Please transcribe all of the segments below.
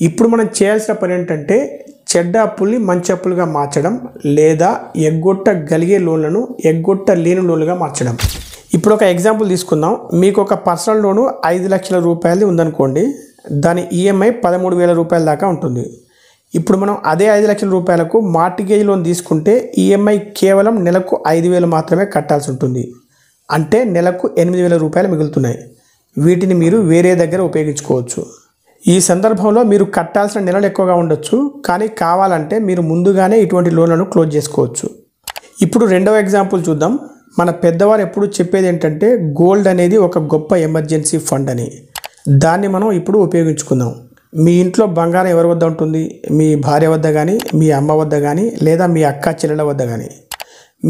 ఇప్పుడు మనం చేయాల్సిన పని ఏంటంటే చెడ్డ అప్పుల్ని మంచి అప్పులుగా మార్చడం లేదా ఎగ్గొట్టగలిగే లోన్లను ఎగ్గొట్టలేని లోన్లుగా మార్చడం. ఇప్పుడు ఒక ఎగ్జాంపుల్ తీసుకుందాం. మీకు ఒక పర్సనల్ లోను 5 లక్షల రూపాయలది ఉందనుకోండి. దాని ఈఎంఐ 13,000 రూపాయల దాకా ఉంటుంది. ఇప్పుడు మనం అదే 5 లక్షల రూపాయలకు మార్టిగేజ్ లోన్ తీసుకుంటే ఈఎంఐ కేవలం నెలకు 5,000 మాత్రమే కట్టాల్సి ఉంటుంది. అంటే నెలకు 8,000 రూపాయలు మిగులుతున్నాయి. వీటిని మీరు వేరే దగ్గర ఉపయోగించుకోవచ్చు. ఈ సందర్భంలో మీరు కట్టాల్సిన నెలలు ఎక్కువగా ఉండొచ్చు, కానీ కావాలంటే మీరు ముందుగానే ఇటువంటి లోన్లను క్లోజ్ చేసుకోవచ్చు. ఇప్పుడు రెండవ ఎగ్జాంపుల్ చూద్దాం. మన పెద్దవారు ఎప్పుడు చెప్పేది ఏంటంటే గోల్డ్ అనేది ఒక గొప్ప ఎమర్జెన్సీ ఫండ్ అని. దాన్ని మనం ఇప్పుడు ఉపయోగించుకుందాం. మీ ఇంట్లో బంగారం ఎవరి వద్ద ఉంటుంది? మీ భార్య వద్ద కానీ, మీ అమ్మ వద్ద కానీ, లేదా మీ అక్క చెల్లెల వద్ద కానీ.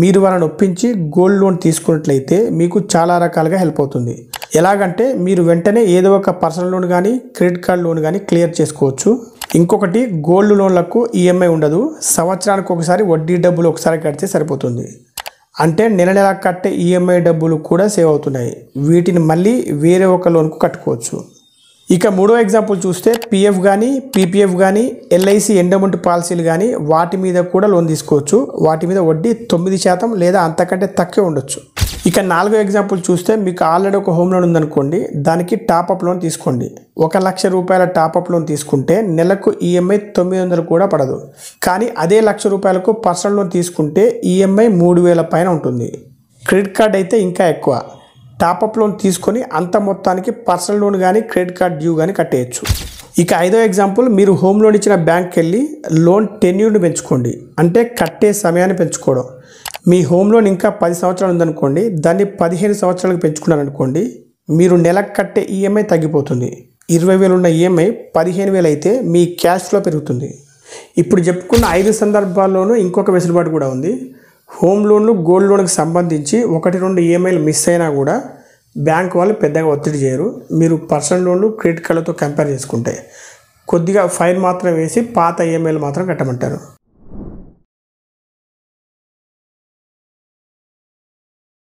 మీరు వాళ్ళని ఒప్పించి గోల్డ్ లోన్ తీసుకున్నట్లయితే మీకు చాలా రకాలుగా హెల్ప్ అవుతుంది. ఎలాగంటే మీరు వెంటనే ఏదో ఒక పర్సనల్ లోన్ కానీ క్రెడిట్ కార్డ్ లోన్ కానీ క్లియర్ చేసుకోవచ్చు. ఇంకొకటి, గోల్డ్ లోన్లకు ఈఎంఐ ఉండదు. సంవత్సరానికి ఒకసారి వడ్డీ డబ్బులు ఒకసారి కడితే సరిపోతుంది. అంటే నెల నెల కట్టే ఈఎంఐ డబ్బులు కూడా సేవ్ అవుతున్నాయి. వీటిని మళ్ళీ వేరే ఒక లోన్కు కట్టుకోవచ్చు. ఇక మూడో ఎగ్జాంపుల్ చూస్తే పిఎఫ్ కానీ, పీపీఎఫ్ కానీ, ఎల్ఐసి ఎండోమెంట్ పాలసీలు కానీ వాటి మీద కూడా లోన్ తీసుకోవచ్చు. వాటి మీద వడ్డీ 9% లేదా అంతకంటే తక్కువ ఉండొచ్చు. ఇక నాలుగో ఎగ్జాంపుల్ చూస్తే మీకు ఆల్రెడీ ఒక హోమ్ లోన్ ఉందనుకోండి. దానికి టాపప్ లోన్ తీసుకోండి. 1 లక్ష రూపాయల టాపప్ లోన్ తీసుకుంటే నెలకు ఈఎంఐ 900 కూడా పడదు. కానీ అదే 1 లక్ష రూపాయలకు పర్సనల్ లోన్ తీసుకుంటే ఈఎంఐ 3,000 పైన ఉంటుంది. క్రెడిట్ కార్డ్ అయితే ఇంకా ఎక్కువ. టాపప్ లోన్ తీసుకొని అంత మొత్తానికి పర్సనల్ లోన్ కానీ క్రెడిట్ కార్డ్ డ్యూ కానీ కట్టేయచ్చు. ఇక ఐదో ఎగ్జాంపుల్, మీరు హోమ్ లోన్ ఇచ్చిన బ్యాంక్కి వెళ్ళి లోన్ టెన్యూర్ని పెంచుకోండి. అంటే కట్టే సమయాన్ని పెంచుకోవడం. మీ హోమ్ లోన్ ఇంకా 10 సంవత్సరాలు ఉందనుకోండి. దాన్ని 15 సంవత్సరాలకు పెంచుకున్నారనుకోండి. మీరు నెలకు కట్టే ఈఎంఐ తగ్గిపోతుంది. 20,000 ఉన్న ఈఎంఐ 15,000 అయితే మీ క్యాష్ ఫ్లో పెరుగుతుంది. ఇప్పుడు చెప్పుకున్న 5 సందర్భాల్లోనూ ఇంకొక వెసులుబాటు కూడా ఉంది. హోమ్ లోన్లు, గోల్డ్ లోన్కి సంబంధించి 1-2 ఈఎంఐలు మిస్ అయినా కూడా బ్యాంక్ వాళ్ళు పెద్దగా ఒత్తిడి చేయరు. మీరు పర్సనల్ లోన్లు క్రెడిట్ కార్డులతో కంపేర్ చేసుకుంటే కొద్దిగా ఫైన్ మాత్రం వేసి పాత ఈఎంఐలు మాత్రం కట్టమంటారు.